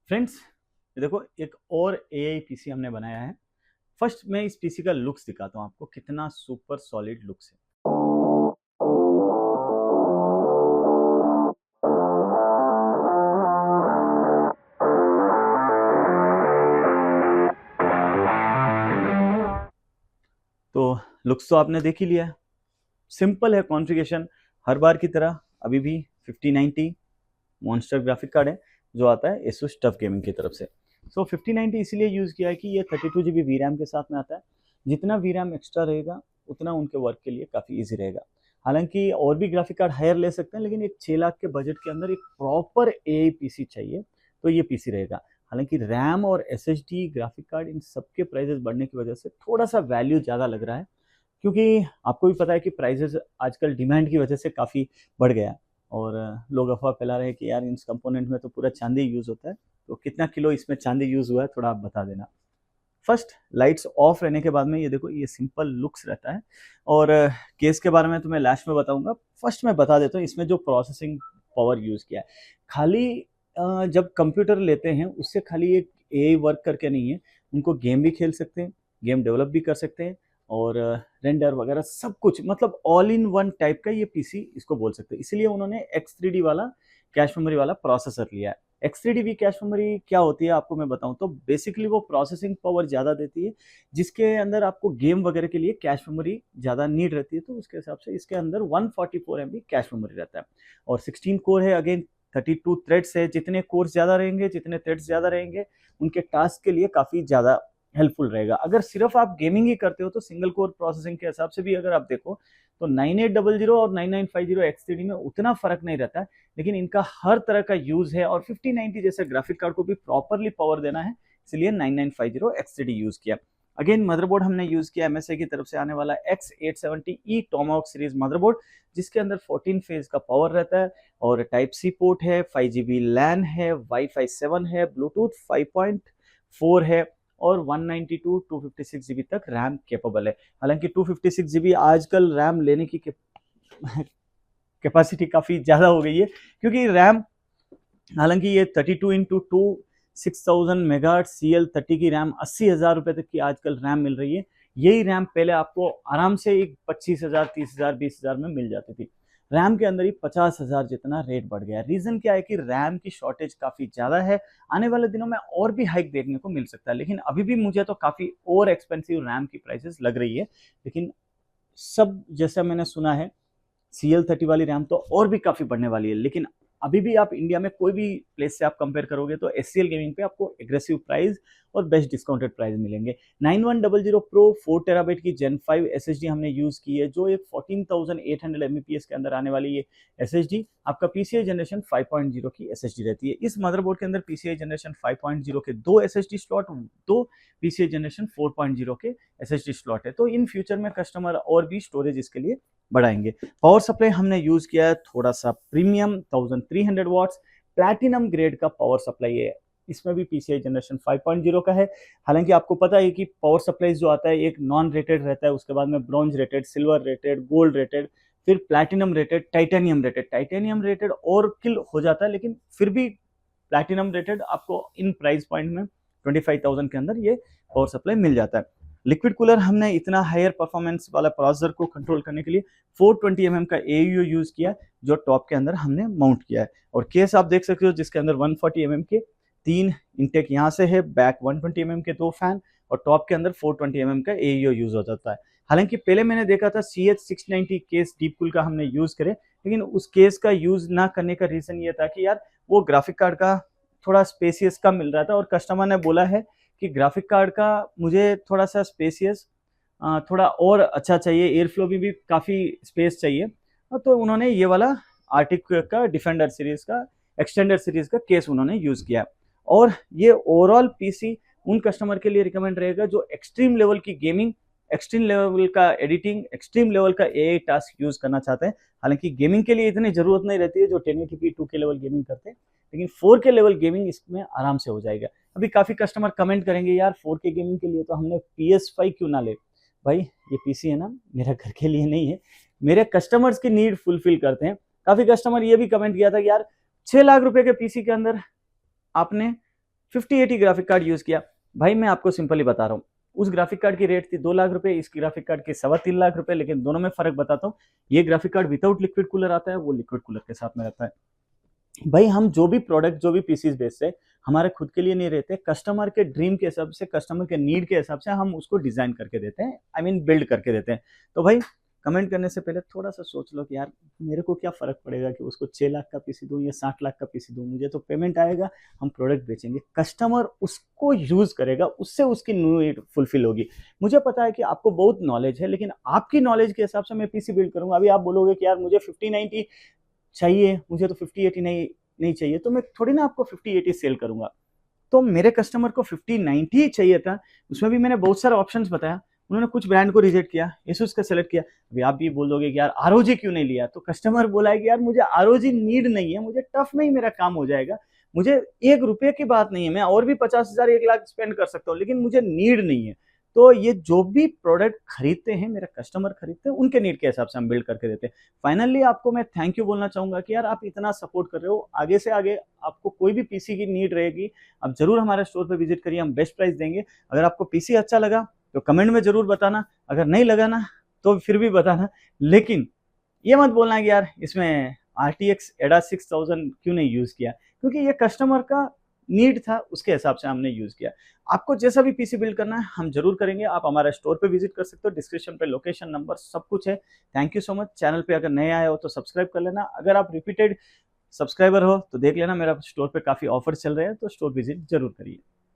Friends, ये देखो एक और एआई पीसी हमने बनाया है। फर्स्ट मैं इस पीसी का लुक्स दिखाता हूँ आपको, कितना सुपर सॉलिड लुक्स है। तो लुक्स तो आपने देख ही लिया है। सिंपल है कॉन्फ़िगरेशन, हर बार की तरह। अभी भी 5090 मॉन्स्टर ग्राफिक कार्ड है जो आता है एसुस टफ गेमिंग की तरफ से। सो 5090 इसीलिए यूज़ किया है कि ये 32 GB वी रैम के साथ में आता है। जितना वी रैम एक्स्ट्रा रहेगा उतना उनके वर्क के लिए काफ़ी ईजी रहेगा। हालांकि और भी ग्राफिक कार्ड हायर ले सकते हैं, लेकिन एक 6 लाख के बजट के अंदर एक प्रॉपर ए पीसी चाहिए तो ये पीसी रहेगा। हालांकि रैम और एसएसडी ग्राफिक कार्ड इन सबके प्राइसेस बढ़ने की वजह से थोड़ा सा वैल्यू ज़्यादा लग रहा है, क्योंकि आपको भी पता है कि प्राइसेस आजकल डिमांड की वजह से काफ़ी बढ़ गया है। और लोग अफवाह फैला रहे हैं कि यार इस कंपोनेंट में तो पूरा चांदी यूज़ होता है, तो कितना किलो इसमें चांदी यूज़ हुआ है थोड़ा आप बता देना। फर्स्ट, लाइट्स ऑफ रहने के बाद में ये देखो ये सिंपल लुक्स रहता है। और केस के बारे में तो मैं लास्ट में बताऊंगा। फर्स्ट मैं बता देता हूँ इसमें जो प्रोसेसिंग पावर यूज़ किया है। खाली जब कंप्यूटर लेते हैं उससे खाली एक एआई वर्क करके नहीं है, उनको गेम भी खेल सकते हैं, गेम डेवलप भी कर सकते हैं, और रेंडर वगैरह सब कुछ, मतलब ऑल इन वन टाइप का ये पीसी इसको बोल सकते हैं। इसीलिए उन्होंने X3D वाला कैश मेमोरी वाला प्रोसेसर लिया है। X3D कैश मेमोरी क्या होती है आपको मैं बताऊं तो बेसिकली वो प्रोसेसिंग पावर ज़्यादा देती है, जिसके अंदर आपको गेम वगैरह के लिए कैश मेमोरी ज़्यादा नीड रहती है। तो उसके हिसाब से इसके अंदर 144 MB कैश मेमोरी रहता है, और 16 कोर है। अगेन 32 थ्रेड्स है। जितने कोर्स ज़्यादा रहेंगे, जितने थ्रेड्स ज़्यादा रहेंगे, उनके टास्क के लिए काफ़ी ज़्यादा हेल्पफुल रहेगा। अगर सिर्फ आप गेमिंग ही करते हो तो सिंगल कोर प्रोसेसिंग के हिसाब से भी अगर आप देखो तो 9800 और 9950 X3D में उतना फर्क नहीं रहता है, लेकिन इनका हर तरह का यूज है। और 5090 जैसे ग्राफिक कार्ड को भी प्रॉपरली पावर देना है, इसलिए 9950 X3D यूज किया। अगेन मदरबोर्ड हमने यूज किया MSI की तरफ से आने वाला X870E टॉमाहॉक सीरीज मदरबोर्ड, जिसके अंदर 14 फेज का पावर रहता है, और टाइप सी पोर्ट है, 5GB लैन है, वाईफाई 7 है, ब्लूटूथ 5.4 है, और 192 256 GB तक रैम केपेबल है। हालांकि 256 GB आजकल रैम लेने की कैपेसिटी काफ़ी ज़्यादा हो गई है, क्योंकि रैम, हालांकि ये 32x2 6000 मेगाहर्ट्ज़ CL30 की रैम 80,000 रुपये तक की आजकल रैम मिल रही है। यही रैम पहले आपको आराम से एक 25,000 30,000 20,000 में मिल जाती थी। रैम के अंदर ही 50,000 जितना रेट बढ़ गया। रीज़न क्या है कि रैम की शॉर्टेज काफ़ी ज़्यादा है। आने वाले दिनों में और भी हाइक देखने को मिल सकता है, लेकिन अभी भी मुझे तो काफ़ी और एक्सपेंसिव रैम की प्राइसेस लग रही है। लेकिन सब जैसा मैंने सुना है CL30 वाली रैम तो और भी काफ़ी बढ़ने वाली है। लेकिन अभी भी आप इंडिया में कोई भी प्लेस से आप कंपेयर करोगे तो SCL गेमिंग पे आपको एग्रेसिव प्राइस और बेस्ट डिस्काउंटेड प्राइस मिलेंगे। 9100 प्रो 4 टेराबाइट की Gen 5 SSD हमने यूज़ की है, जो एक 14,800 Mbps के अंदर आने वाली ये SSD आपका PCI जनरेशन 5.0 की SSD रहती है। इस मदरबोर्ड के अंदर PCI जनरेशन 5.0 के 2 SSD स्लॉट, 2 PCI जनरेशन 4.0 के SSD स्लॉट है। तो इन फ्यूचर में कस्टमर और भी स्टोरेज इसके लिए बढ़ाएंगे। पावर सप्लाई हमने यूज किया है थोड़ा सा प्रीमियम 1300 वाट्स प्लैटिनम ग्रेड का पावर सप्लाई है। इसमें भी PCI जनरेशन 5.0 का है। हालांकि आपको पता है कि पावर सप्लाई जो आता है एक नॉन रेटेड रहता है, उसके बाद में bronze rated, silver rated, gold rated, फिर platinum rated, titanium rated. Titanium rated और किल हो जाता है, लेकिन फिर भी प्लैटिनम रेटेड आपको इन प्राइस पॉइंट में 25,000 के अंदर ये पावर सप्लाई मिल जाता है। लिक्विड कूलर हमने इतना हायर परफॉर्मेंस वाला प्रोसेसर को कंट्रोल करने के लिए 420 mm का AUO यूज किया, जो टॉप के अंदर हमने माउंट किया है। और केस आप देख सकते हो जिसके अंदर 140 mm के 3 इंटेक यहाँ से है, बैक 120 mm के 2 फैन, और टॉप के अंदर 420 mm का AUO यूज हो जाता है। हालांकि पहले मैंने देखा था CH690 केस डीप कूल का हमने यूज करे, लेकिन उस केस का यूज ना करने का रीजन ये था कि यार वो ग्राफिक कार्ड का थोड़ा स्पेसियस कम मिल रहा था, और कस्टमर ने बोला है कि ग्राफिक कार्ड का मुझे थोड़ा सा स्पेसियस थोड़ा और अच्छा चाहिए, एयर फ्लो में भी काफ़ी स्पेस चाहिए। तो उन्होंने ये वाला आर्टिक का डिफेंडर सीरीज का एक्सटेंडर सीरीज का केस उन्होंने यूज़ किया। और ये ओवरऑल पीसी उन कस्टमर के लिए रिकमेंड रहेगा जो एक्सट्रीम लेवल की गेमिंग, एक्सट्रीम लेवल का एडिटिंग, एक्सट्रीम लेवल का AI टास्क यूज़ करना चाहते हैं। हालांकि गेमिंग के लिए इतनी ज़रूरत नहीं रहती है जो 1080p 2K लेवल गेमिंग करते हैं, लेकिन 4K लेवल गेमिंग इसमें आराम से हो जाएगा। अभी काफ़ी कस्टमर कमेंट करेंगे यार 4K गेमिंग के लिए तो हमने PS5 क्यों ना ले। भाई ये पीसी है ना, मेरा घर के लिए नहीं है, मेरे कस्टमर्स की नीड फुलफिल करते हैं। काफ़ी कस्टमर ये भी कमेंट किया था कि यार 6 लाख रुपए के पीसी के अंदर आपने 5080 ग्राफिक कार्ड यूज किया। भाई मैं आपको सिंपली बता रहा हूँ, उस ग्राफिक कार्ड की रेट थी 2 लाख रुपए, इस ग्राफिक कार्ड की 3.25 लाख रुपए, लेकिन दोनों में फर्क बताता हूँ। ये graphic card without liquid cooler आता है, वो लिक्विड कूलर के साथ में रहता है। भाई हम जो भी प्रोडक्ट, जो भी पीसीस बेचते हैं, हमारे खुद के लिए नहीं रहते, कस्टमर के ड्रीम के हिसाब से, कस्टमर के नीड के हिसाब से हम उसको डिजाइन करके देते हैं, आई मीन बिल्ड करके देते हैं। तो भाई कमेंट करने से पहले थोड़ा सा सोच लो कि यार मेरे को क्या फर्क पड़ेगा कि उसको 6 लाख का पीसी दूं या 60 लाख का पीसी दूं, मुझे तो पेमेंट आएगा, हम प्रोडक्ट बेचेंगे, कस्टमर उसको यूज करेगा, उससे उसकी नीड फुलफिल होगी। मुझे पता है कि आपको बहुत नॉलेज है, लेकिन आपकी नॉलेज के हिसाब से मैं पीसी बिल्ड करूंगा। अभी आप बोलोगे कि यार मुझे 5090 चाहिए, मुझे तो 5080 नहीं चाहिए, तो मैं थोड़ी ना आपको 5080 सेल करूंगा। तो मेरे कस्टमर को 5090 चाहिए था, उसमें भी मैंने बहुत सारे ऑप्शंस बताया, उन्होंने कुछ ब्रांड को रिजेक्ट किया, एसुस का सेलेक्ट किया। अभी आप भी बोलोगे कि यार आरओजी क्यों नहीं लिया, तो कस्टमर बोला है कि यार मुझे आरओजी नीड नहीं है, मुझे टफ में ही मेरा काम हो जाएगा, मुझे 1 रुपए की बात नहीं है, मैं और भी 50,000 1 लाख स्पेंड कर सकता हूँ, लेकिन मुझे नीड नहीं है। तो ये जो भी प्रोडक्ट खरीदते हैं, मेरे कस्टमर खरीदते हैं, उनके नीड के हिसाब से हम बिल्ड करके देते हैं। फाइनली आपको मैं थैंक यू बोलना चाहूंगा कि यार आप इतना सपोर्ट कर रहे हो, आगे से आगे आपको कोई भी पीसी की नीड रहेगी, आप जरूर हमारे स्टोर पे विजिट करिए, हम बेस्ट प्राइस देंगे। अगर आपको पीसी अच्छा लगा तो कमेंट में जरूर बताना, अगर नहीं लगा ना तो फिर भी बताना, लेकिन ये मत बोलना कि यार इसमें RTX एडा 6000 क्यों नहीं यूज किया, क्योंकि ये कस्टमर का नीड था, उसके हिसाब से हमने यूज किया। आपको जैसा भी पीसी बिल्ड करना है हम जरूर करेंगे, आप हमारे स्टोर पे विजिट कर सकते हो, डिस्क्रिप्शन पे लोकेशन, नंबर सब कुछ है। Thank you so much. Channel पे अगर नए आए हो तो सब्सक्राइब कर लेना, अगर आप रिपीटेड सब्सक्राइबर हो तो देख लेना, मेरा स्टोर पे काफी ऑफर चल रहे हैं, तो स्टोर विजिट जरूर करिए।